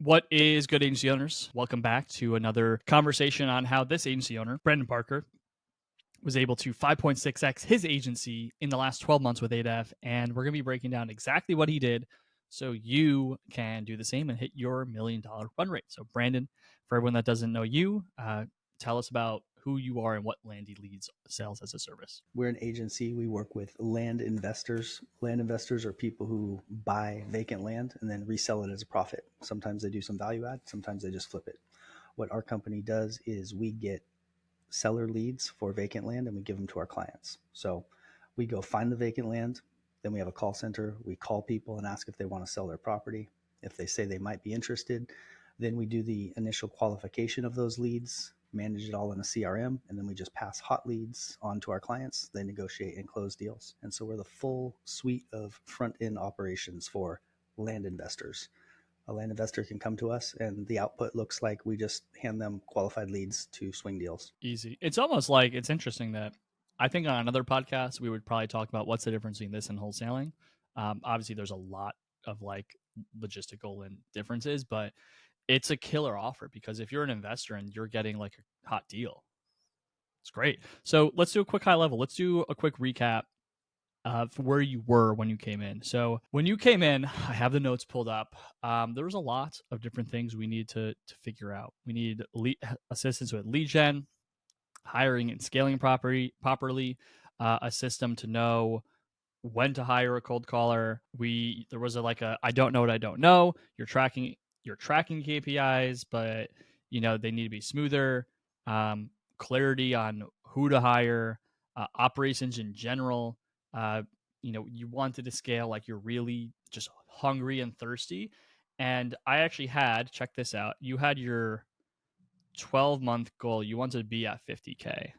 What is good, agency owners? Welcome back to another conversation on how this agency owner, Brandon Parker, was able to 5.6x his agency in the last 12 months with ADEF. And we're going to be breaking down exactly what he did so you can do the same and hit your $1 million run rate. So, Brandon, for everyone that doesn't know you, tell us about who you are and what Landy Leads sells as a service. We're an agency. We work with land investors. Land investors are people who buy vacant land and then resell it as a profit. Sometimes they do some value add, sometimes they just flip it. What our company does is we get seller leads for vacant land and we give them to our clients. So we go find the vacant land, then we have a call center. We call people and ask if they want to sell their property. If they say they might be interested, then we do the initial qualification of those leads, manage it all in a CRM, and then we just pass hot leads on to our clients. They negotiate and close deals. And so we're the full suite of front-end operations for land investors. A land investor can come to us and the output looks like we just hand them qualified leads to swing deals. Easy. It's almost like it's interesting that I think on another podcast, we would probably talk about what's the difference between this and wholesaling. Obviously, there's a lot of like logistical and differences, but it's a killer offer because if you're an investor and you're getting like a hot deal, it's great. So let's do a quick high level. Let's do a quick recap of where you were when you came in. So when you came in, I have the notes pulled up. There was a lot of different things we need to figure out. We need assistance with lead gen, hiring and scaling properly, a system to know when to hire a cold caller. There was a I don't know what I don't know. You're tracking KPIs, but they need to be smoother. Clarity on who to hire, operations in general. You wanted to scale like you're really just hungry and thirsty. And I actually check this out. You had your 12-month goal. You wanted to be at 50K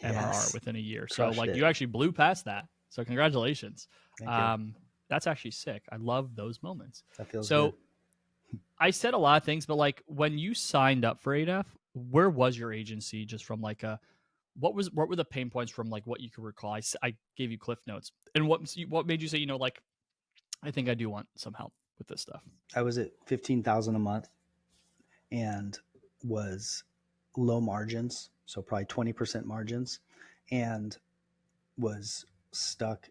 MRR within a year. So you actually blew past that. So congratulations. Thank you. That's actually sick. I love those moments. That feels so good. I said a lot of things, but like when you signed up for ADEF, where was your agency just from like what were the pain points from like what you could recall? I gave you cliff notes. And what made you say, I think I do want some help with this stuff? I was at 15,000 a month and was low margins, so probably 20% margins, and was stuck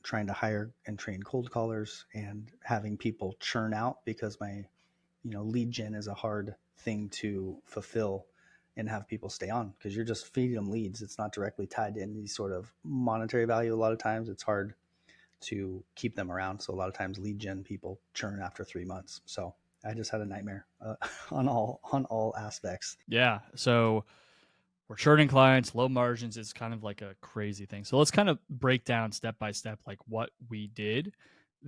trying to hire and train cold callers and having people churn out because my lead gen is a hard thing to fulfill and have people stay on because you're just feeding them leads. It's not directly tied to any sort of monetary value. A lot of times it's hard to keep them around. So a lot of times lead gen people churn after 3 months. So I just had a nightmare on all aspects. Yeah. So we're churning clients, low margins. It's kind of like a crazy thing. So let's kind of break down step by step, like what we did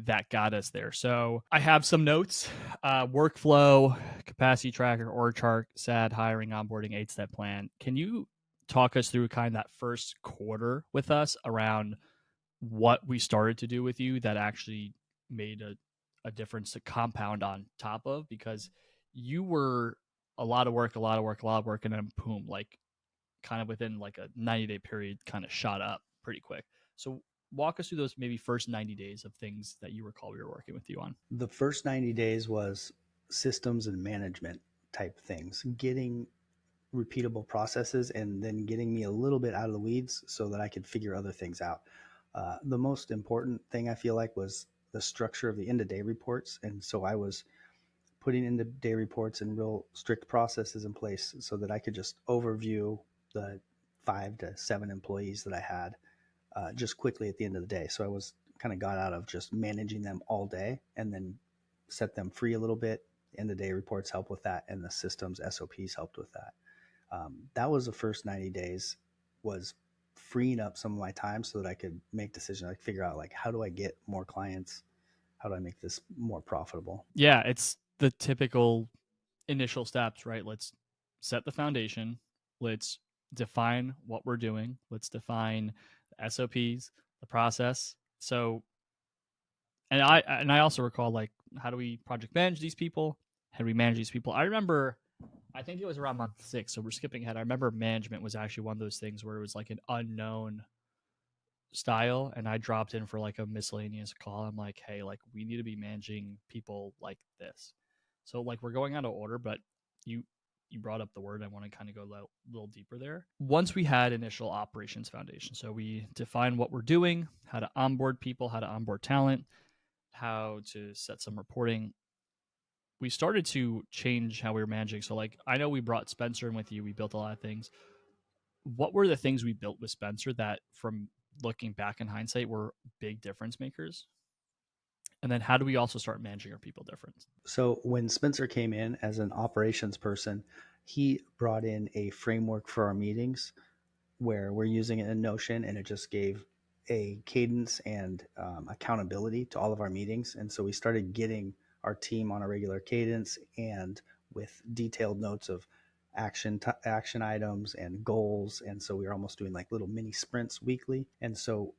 that got us there. So I have some notes, workflow, capacity tracker, org chart, SAD, hiring, onboarding, 8-step plan. Can you talk us through kind of that first quarter with us around what we started to do with you that actually made a difference to compound on top of? Because you were a lot of work, and then boom, like kind of within like a 90-day period kind of shot up pretty quick. So walk us through those maybe first 90 days of things that you recall we were working with you on. The first 90 days was systems and management type things, getting repeatable processes and then getting me a little bit out of the weeds so that I could figure other things out. The most important thing I feel like was the structure of the end-of-day reports. And so I was putting end-of-day reports and real strict processes in place so that I could just overview the 5 to 7 employees that I had just quickly at the end of the day. So I was kind of got out of just managing them all day and then set them free a little bit. End-of-day reports help with that, and the systems SOPs helped with that. That was the first 90 days, was freeing up some of my time so that I could make decisions, like figure out like, how do I get more clients? How do I make this more profitable? Yeah, it's the typical initial steps, right? Let's set the foundation. Let's define what we're doing. Let's define the SOPs, the process. So, and I also recall like, how do we project manage these people? How do we manage these people? I remember, I think it was around month 6, so we're skipping ahead. I remember management was actually one of those things where it was like an unknown style, and I dropped in for like a miscellaneous call. I'm like, hey, like we need to be managing people like this. So like we're going out of order, but you you brought up the word. I want to kind of go a little deeper there. Once we had initial operations foundation, so we defined what we're doing, how to onboard people, how to onboard talent, how to set some reporting. We started to change how we were managing. So like I know we brought Spencer in with you. We built a lot of things. What were the things we built with Spencer that from looking back in hindsight were big difference makers? And then how do we also start managing our people different? So when Spencer came in as an operations person, he brought in a framework for our meetings where we're using it in Notion, and it just gave a cadence and accountability to all of our meetings. And so we started getting our team on a regular cadence and with detailed notes of action items and goals. And so we were almost doing like little mini sprints weekly. And so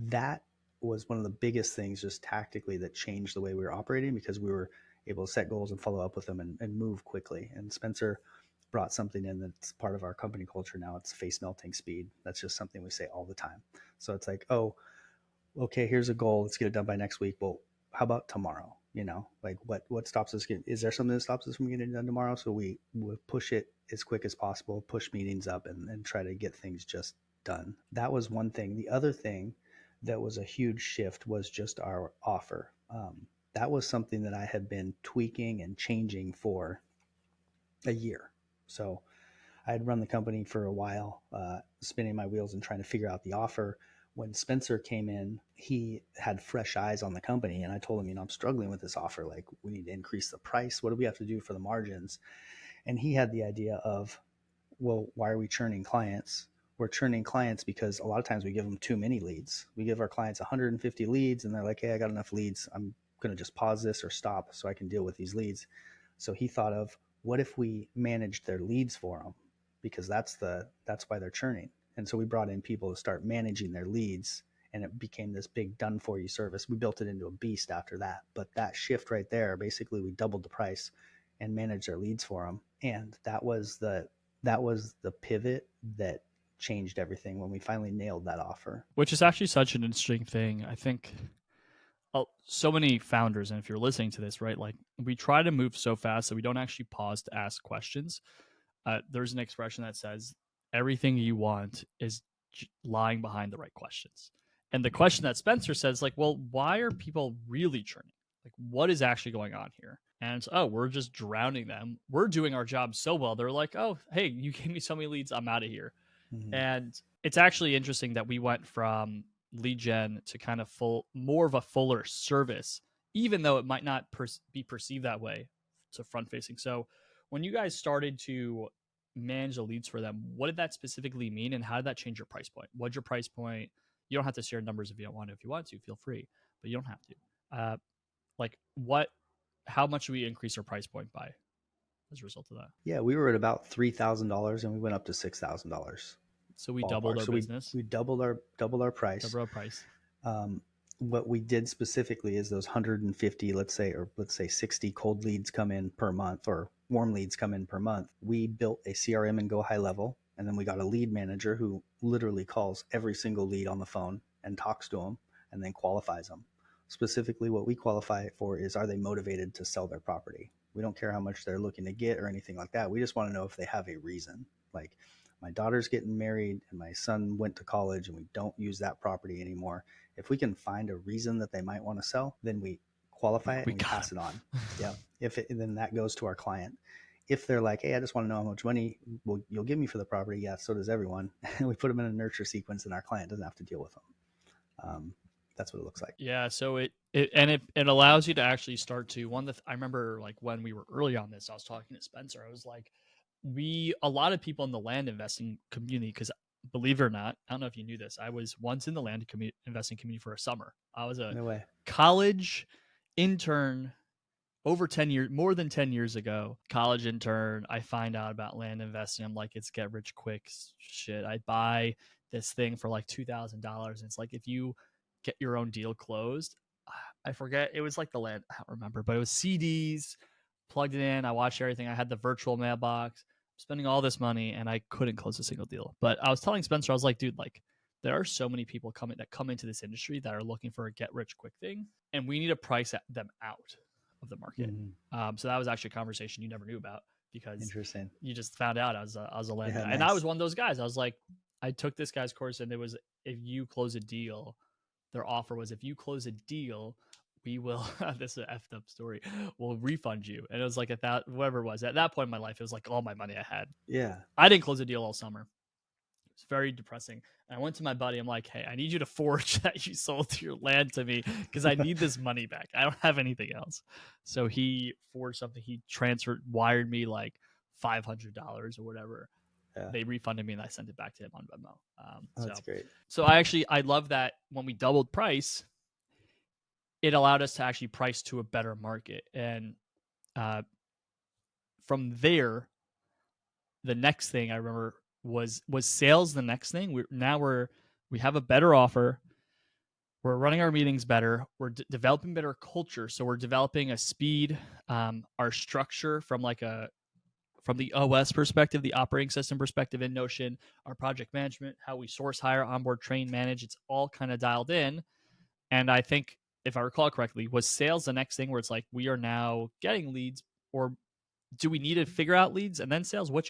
that was one of the biggest things just tactically that changed the way we were operating, because we were able to set goals and follow up with them and move quickly. And Spencer brought something in that's part of our company culture now. It's face melting speed. That's just something we say all the time. So it's like, oh, okay, here's a goal. Let's get it done by next week. Well, how about tomorrow? You know, like what stops us is there something that stops us from getting it done tomorrow? So we would push it as quick as possible, push meetings up and try to get things just done. That was one thing. The other thing that was a huge shift was just our offer. That was something that I had been tweaking and changing for a year. So I had run the company for a while, spinning my wheels and trying to figure out the offer. When Spencer came in, he had fresh eyes on the company. And I told him, I'm struggling with this offer. Like, we need to increase the price. What do we have to do for the margins? And he had the idea of, well, why are we churning clients? We're churning clients because a lot of times we give them too many leads. We give our clients 150 leads and they're like, hey, I got enough leads. I'm going to just pause this or stop so I can deal with these leads. So he thought of, what if we managed their leads for them? Because that's why they're churning. And so we brought in people to start managing their leads, and it became this big done for you service. We built it into a beast after that. But that shift right there, basically we doubled the price and managed their leads for them. And that was the pivot that changed everything when we finally nailed that offer. Which is actually such an interesting thing. I think so many founders, and if you're listening to this, right, like we try to move so fast that we don't actually pause to ask questions. There's an expression that says everything you want is lying behind the right questions. And the question that Spencer says, like, well, why are people really churning? Like, what is actually going on here? And it's, oh, we're just drowning them. We're doing our job so well. They're like, oh, hey, you gave me so many leads. I'm out of here. Mm-hmm. And it's actually interesting that we went from lead gen to kind of more of a fuller service, even though it might not be perceived that way to front facing. So when you guys started to manage the leads for them, what did that specifically mean, and how did that change your price point? What's your price point? You don't have to share numbers if you don't want to. If you want to, feel free, but you don't have to. How much do we increase our price point by as a result of that? Yeah, we were at about $3,000 and we went up to $6,000. So we doubled our business. We doubled our price. Doubled our price. What we did specifically is those 150, let's say 60 cold leads come in per month, or warm leads come in per month. We built a CRM and go high level. And then we got a lead manager who literally calls every single lead on the phone and talks to them and then qualifies them. Specifically, what we qualify for is, are they motivated to sell their property? We don't care how much they're looking to get or anything like that. We just want to know if they have a reason. Like, my daughter's getting married and my son went to college and we don't use that property anymore. If we can find a reason that they might want to sell, then we qualify it and we pass it on. Yeah. Then that goes to our client. If they're like, hey, I just want to know how much money you'll give me for the property. Yeah, so does everyone. And we put them in a nurture sequence and our client doesn't have to deal with them. That's what it looks like. Yeah. So it allows you to actually start to I remember, like, when we were early on this, I was talking to Spencer. I was like, a lot of people in the land investing community, because believe it or not, I don't know if you knew this, I was once in the land investing community for a summer. I was a college intern more than 10 years ago. College intern. I find out about land investing. I'm like, it's get rich quick shit. I buy this thing for like $2,000. And it's like, if you get your own deal closed, I forget, it was like the land, I don't remember, but it was CDs, plugged it in. I watched everything. I had the virtual mailbox, spending all this money, and I couldn't close a single deal. But I was telling Spencer, I was like, dude, like, there are so many people that come into this industry that are looking for a get rich quick thing, and we need to price them out. of the market. Mm-hmm. So that was actually a conversation you never knew about because Interesting. you just found out I was a land Yeah, guy. nice. And I was one of those guys. I was like, I took this guy's course and it was, if you close a deal, their offer was, if you close a deal, we will, this is an effed up story, we'll refund you. And it was like, at that, whatever it was, at that point in my life, it was like all my money I had. Yeah. I didn't close a deal all summer. It's very depressing. And I went to my buddy. I'm like, hey, I need you to forge that you sold your land to me because I need this money back. I don't have anything else. So he forged something. He wired me like $500 or whatever. Yeah. They refunded me and I sent it back to him on Venmo. That's great. So I love that when we doubled price, it allowed us to actually price to a better market. And from there, the next thing I remember was sales. The next thing we have a better offer. We're running our meetings better. We're developing better culture. So we're developing a speed, our structure from the OS perspective, the operating system perspective in Notion, our project management, how we source, hire, onboard, train, manage. It's all kind of dialed in. And I think, if I recall correctly, was sales the next thing where it's like we are now getting leads, or do we need to figure out leads and then sales? What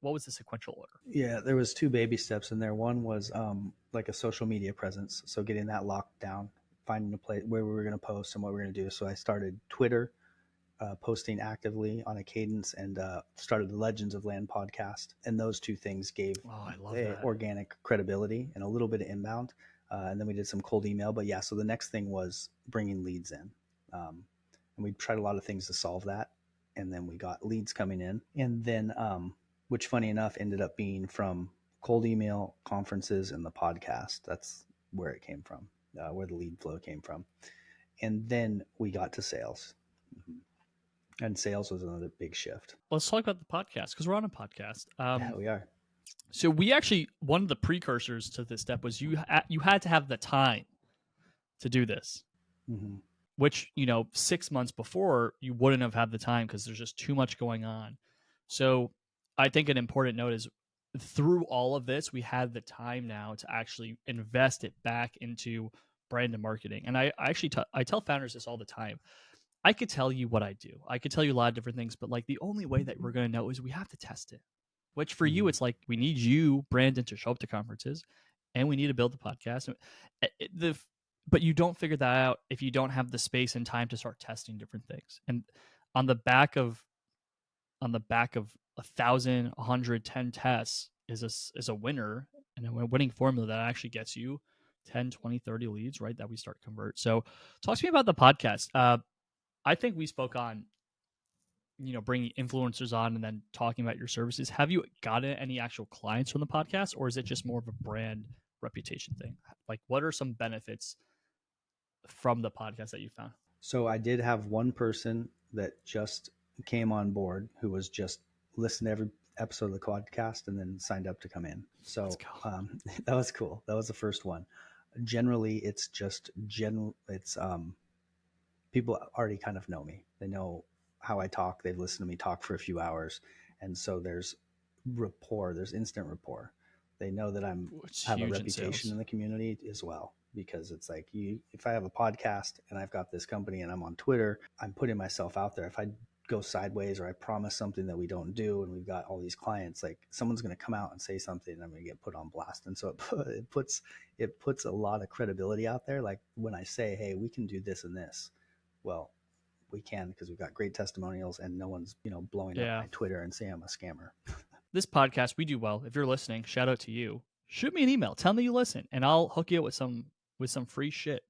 was the sequential order? Yeah, there was 2 baby steps in there. One was like a social media presence, so getting that locked down, finding a place where we were going to post and what we were going to do. So I started Twitter, posting actively on a cadence, and started the Legends of Land podcast. And those 2 things gave organic credibility and a little bit of inbound. And then we did some cold email. But yeah, so the next thing was bringing leads in. And we tried a lot of things to solve that. And then we got leads coming in. And then, which funny enough ended up being from cold email, conferences, and the podcast. That's where it came from, where the lead flow came from. And then we got to sales. Mm-hmm. And sales was another big shift. Let's talk about the podcast, because we're on a podcast. Yeah, we are. So we actually, one of the precursors to this step was you had to have the time to do this, mm-hmm. which, 6 months before you wouldn't have had the time because there's just too much going on. So I think an important note is, through all of this, we had the time now to actually invest it back into brand and marketing. And I actually I tell founders this all the time. I could tell you what I do. I could tell you a lot of different things, but like the only way that we're going to know is we have to test it. Which for you, it's like, we need you, Brandon, to show up to conferences, and we need to build the podcast. But you don't figure that out if you don't have the space and time to start testing different things. And on the back of 1,000, 110 tests is a winner, and a winning formula that actually gets you 10, 20, 30 leads, right? That we start to convert. So talk to me about the podcast. I think we spoke on, bringing influencers on and then talking about your services. Have you gotten any actual clients from the podcast, or is it just more of a brand reputation thing? Like, what are some benefits from the podcast that you found? So I did have one person that just came on board who was just listened to every episode of the podcast and then signed up to come in. So that was cool. That was the first one. Generally, it's just people already kind of know me. They know how I talk. They've listened to me talk for a few hours. And so there's rapport. There's instant rapport. They know that have a reputation in the community as well, because it's like, if I have a podcast and I've got this company and I'm on Twitter, I'm putting myself out there. If I go sideways or I promise something that we don't do and we've got all these clients, like, someone's going to come out and say something and I'm going to get put on blast. And so it puts a lot of credibility out there. Like, when I say, hey, we can do this and this, well, we can, because we've got great testimonials and no one's, blowing up my Twitter and saying I'm a scammer. This podcast, we do well. If you're listening, shout out to you. Shoot me an email. Tell me you listen, and I'll hook you up with some free shit.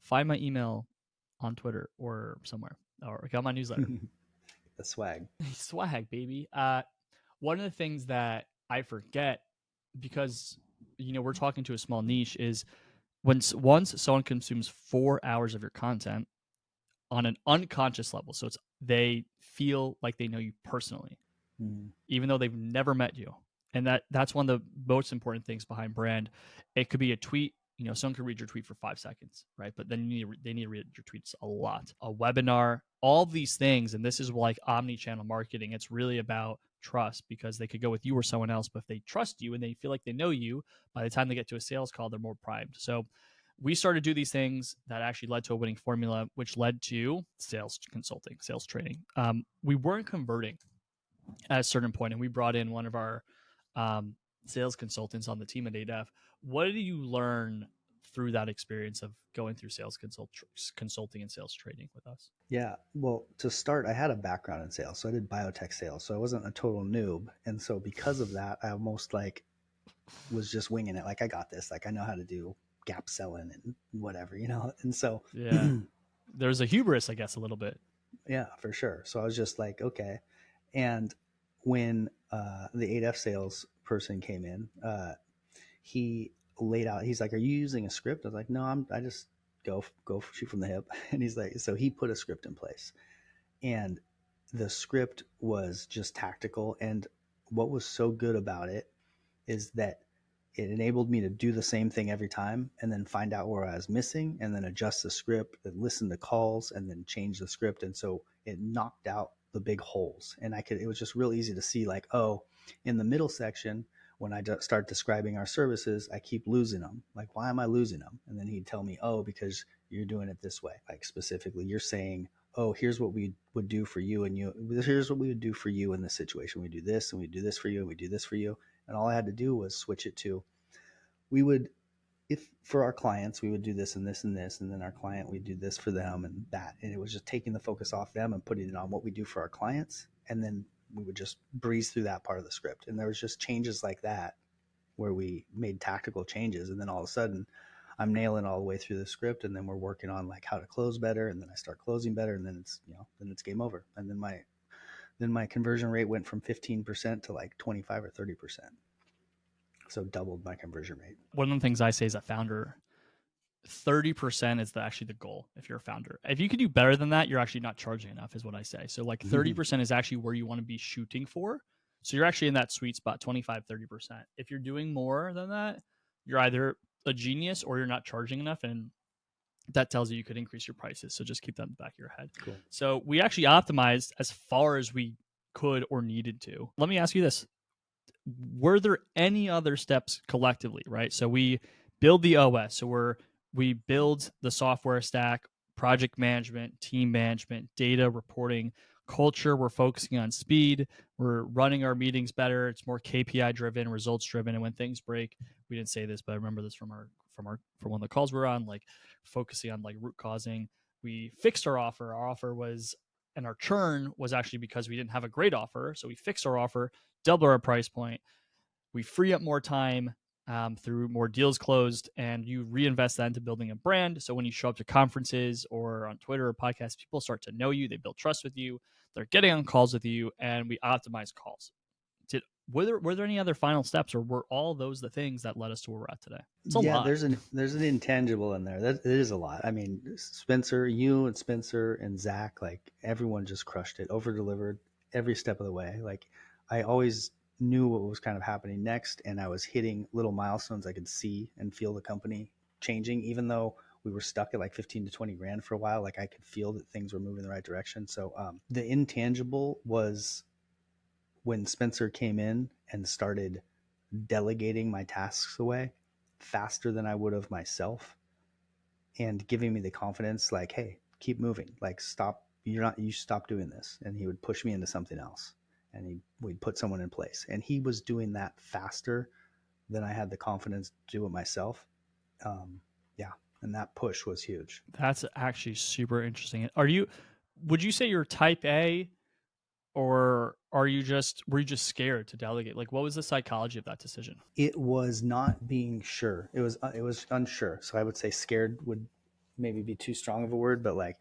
Find my email on Twitter or somewhere, or got my newsletter. The swag. Swag, baby. One of the things that I forget, because we're talking to a small niche, is once someone consumes 4 hours of your content on an unconscious level, so they feel like they know you personally, even though they've never met you. And that's one of the most important things behind brand. It could be a tweet. Someone could read your tweet for 5 seconds, right? But then they need to read your tweets a lot. A webinar, all these things. And this is like omni-channel marketing. It's really about trust, because they could go with you or someone else, but if they trust you and they feel like they know you, by the time they get to a sales call, they're more primed. So we started to do these things that actually led to a winning formula, which led to sales consulting, sales training. We weren't converting at a certain point, and we brought in one of our um, sales consultants on the team at ADEF. What did you learn through that experience of going through consulting and sales training with us? Yeah. Well, to start, I had a background in sales. So I did biotech sales. So I wasn't a total noob. And so because of that, I almost like was just winging it. Like, I got this. Like, I know how to do gap selling and whatever, you know? And so, Yeah, there's a hubris, I guess, a little bit. yeah, for sure. So I was just like, okay. And when the ADF sales person came in, he laid out, he's like, are you using a script? I was like, no, I just go shoot from the hip. And he's like, so he put a script in place, and the script was just tactical. And what was so good about it is that it enabled me to do the same thing every time and then find out where I was missing and then adjust the script and listen to calls and then change the script. And so it knocked out the big holes. And it was just real easy to see, like, oh, in the middle section, when I start describing our services, I keep losing them. Like, why am I losing them? And then he'd tell me, oh, because you're doing it this way. Like, specifically, you're saying, oh, here's what we would do for you. And here's what we would do for you in this situation. We do this and we do this for you and we do this for you. And all I had to do was switch it to, we would, if for our clients, we would do this and this and this, and then our client, we'd do this for them and that. And it was just taking the focus off them and putting it on what we do for our clients. And then we would just breeze through that part of the script. And there was just changes like that where we made tactical changes. And then all of a sudden I'm nailing all the way through the script. And then we're working on like how to close better. And then I start closing better. And then it's game over. And then my conversion rate went from 15% to like 25 or 30%. So doubled my conversion rate. One of the things I say as a founder, 30% is actually the goal if you're a founder. If you could do better than that, you're actually not charging enough, is what I say. So like 30% is actually where you want to be shooting for. So you're actually in that sweet spot, 25, 30%. If you're doing more than that, you're either a genius or you're not charging enough. And that tells you could increase your prices. So just keep that in the back of your head. Cool. So we actually optimized as far as we could or needed to. Let me ask you this. Were there any other steps collectively, right? So we build the OS. So we build the software stack, project management, team management, data reporting, culture. We're focusing on speed. We're running our meetings better. It's more KPI driven, results driven. And when things break, we didn't say this, but I remember this from one of the calls we were on, like focusing on like root causing. We fixed our offer. Our offer was, and our churn was actually because we didn't have a great offer. So we fixed our offer, double our price point. We free up more time through more deals closed, and you reinvest that into building a brand. So when you show up to conferences or on Twitter or podcasts, people start to know you. They build trust with you. They're getting on calls with you, and we optimize calls. Were there any other final steps, or were all those the things that led us to where we're at today? It's a lot. There's an intangible in there. That it is a lot. I mean, Spencer, you and Spencer and Zach, like everyone just crushed it, over delivered every step of the way. Like, I always knew what was kind of happening next, and I was hitting little milestones. I could see and feel the company changing, even though we were stuck at like 15 to 20 grand for a while. Like, I could feel that things were moving in the right direction. So the intangible was when Spencer came in and started delegating my tasks away faster than I would have myself, and giving me the confidence, like, hey, keep moving, like, you stop doing this. And he would push me into something else, and we'd put someone in place. And he was doing that faster than I had the confidence to do it myself. Yeah. And that push was huge. That's actually super interesting. Would you say you're type A, or were you just scared to delegate? Like, what was the psychology of that decision? It was not being sure. It was unsure. So I would say scared would maybe be too strong of a word, but like,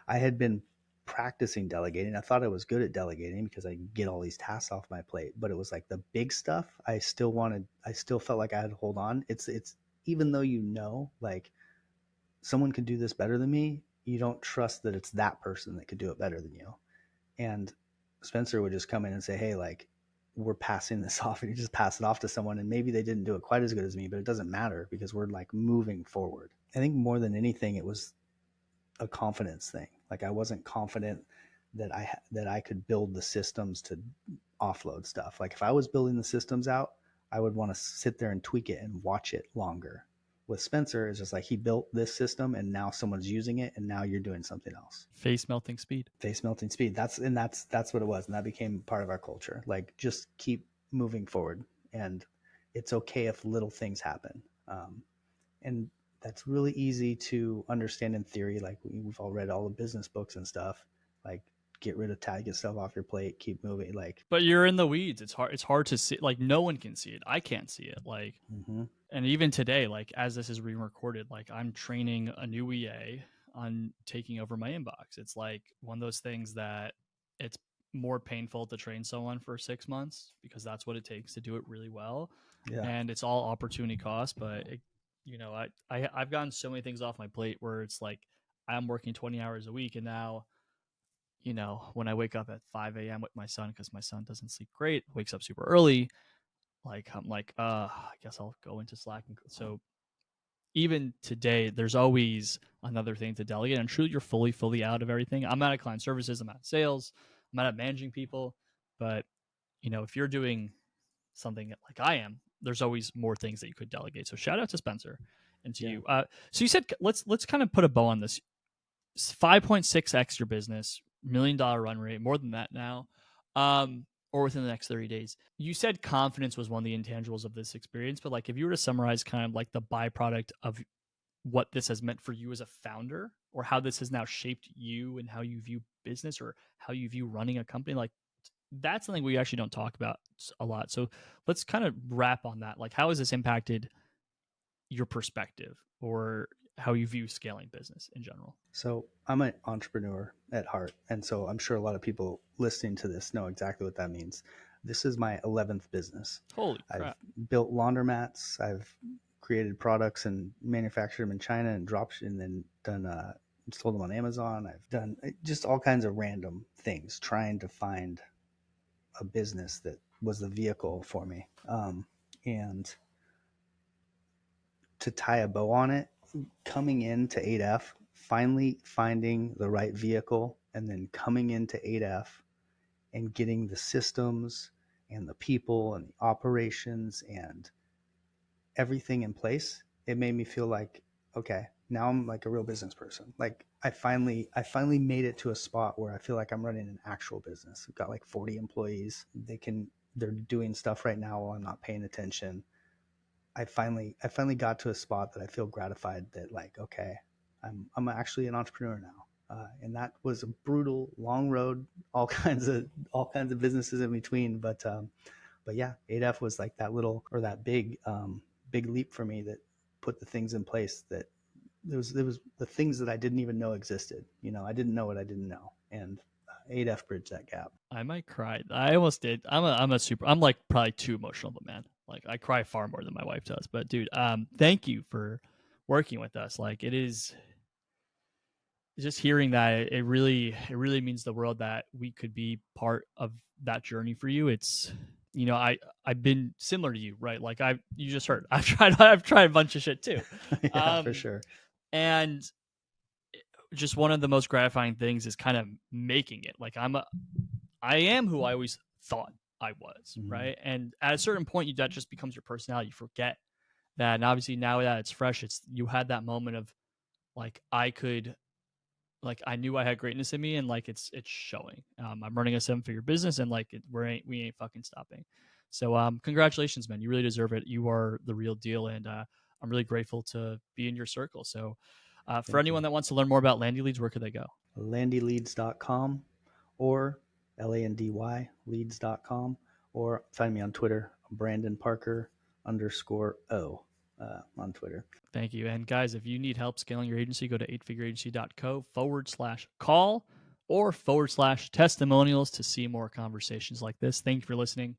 I had been practicing delegating. I thought I was good at delegating because I get all these tasks off my plate, but it was like the big stuff I still felt like I had to hold on. It's even though, like, someone could do this better than me, you don't trust that it's that person that could do it better than you. And Spencer would just come in and say, hey, like, we're passing this off, and you just pass it off to someone, and maybe they didn't do it quite as good as me, but it doesn't matter because we're like moving forward. I think more than anything, it was a confidence thing. Like, I wasn't confident that I could build the systems to offload stuff. Like, if I was building the systems out, I would want to sit there and tweak it and watch it longer. With Spencer, it's just like he built this system and now someone's using it and now you're doing something else. Face melting speed. Face melting speed. That's what it was. And that became part of our culture. Like, just keep moving forward. And it's okay if little things happen. And that's really easy to understand in theory. Like, we've all read all the business books and stuff. Like, get rid of get stuff off your plate, keep moving. Like, but you're in the weeds. It's hard to see. Like, no one can see it. I can't see it. Like, and even today, like, as this is re-recorded, like, I'm training a new EA on taking over my inbox. It's like one of those things that it's more painful to train someone for 6 months because that's what it takes to do it really well. Yeah. And it's all opportunity cost. But it, I've gotten so many things off my plate where it's like I'm working 20 hours a week, and now, when I wake up at 5 a.m. with my son, because my son doesn't sleep great, wakes up super early, like, I'm like, I guess I'll go into Slack. And so even today, there's always another thing to delegate. And truly, you're fully out of everything. I'm out of client services. I'm out of sales. I'm out of managing people. But, if you're doing something like I am, there's always more things that you could delegate. So shout out to Spencer and to you. So you said, let's kind of put a bow on this. 5.6x your business, $1 million run rate, more than that now, or within the next 30 days. You said confidence was one of the intangibles of this experience, but like, if you were to summarize kind of like the byproduct of what this has meant for you as a founder, or how this has now shaped you and how you view business or how you view running a company, like, that's something we actually don't talk about a lot. So let's kind of wrap on that. Like, how has this impacted your perspective or how you view scaling business in general? So I'm an entrepreneur at heart. And so I'm sure a lot of people listening to this know exactly what that means. This is my 11th business. Holy crap. I've built laundromats. I've created products and manufactured them in China and dropped and then done, sold them on Amazon. I've done just all kinds of random things, trying to find a business that was the vehicle for me. And to tie a bow on it, coming into 8F, finally finding the right vehicle, and then coming into 8F and getting the systems and the people and the operations and everything in place, it made me feel like, okay, now I'm like a real business person. Like, I finally made it to a spot where I feel like I'm running an actual business. I've got like 40 employees. They're doing stuff right now while I'm not paying attention. I finally got to a spot that I feel gratified that, like, okay, I'm actually an entrepreneur now. And that was a brutal, long road, all kinds of businesses in between. But yeah, 8F was like that little, or that big leap for me that put the things in place that there was the things that I didn't even know existed. I didn't know what I didn't know. And 8F bridged that gap. I might cry. I almost did. I'm like probably too emotional, but man, like, I cry far more than my wife does. But dude, thank you for working with us. Like, it is just hearing that, it really means the world that we could be part of that journey for you. It's, I've been similar to you, right? Like, you just heard, I've tried a bunch of shit too. Yeah, for sure. And just one of the most gratifying things is kind of making it. Like, I am who I always thought I was, right? And at a certain point, that just becomes your personality. You forget that, and obviously now that it's fresh, you had that moment of, like, I knew I had greatness in me, and like, it's showing. I'm running a 7-figure business, and like, we ain't fucking stopping. So congratulations, man. You really deserve it. You are the real deal, and I'm really grateful to be in your circle. So for anyone that wants to learn more about Landy Leads, where could they go? landyleads.com or LANDY leads.com, or find me on Twitter, Brandon Parker _O on Twitter. Thank you. And guys, if you need help scaling your agency, go to 8figureagency.co/call or /testimonials to see more conversations like this. Thank you for listening.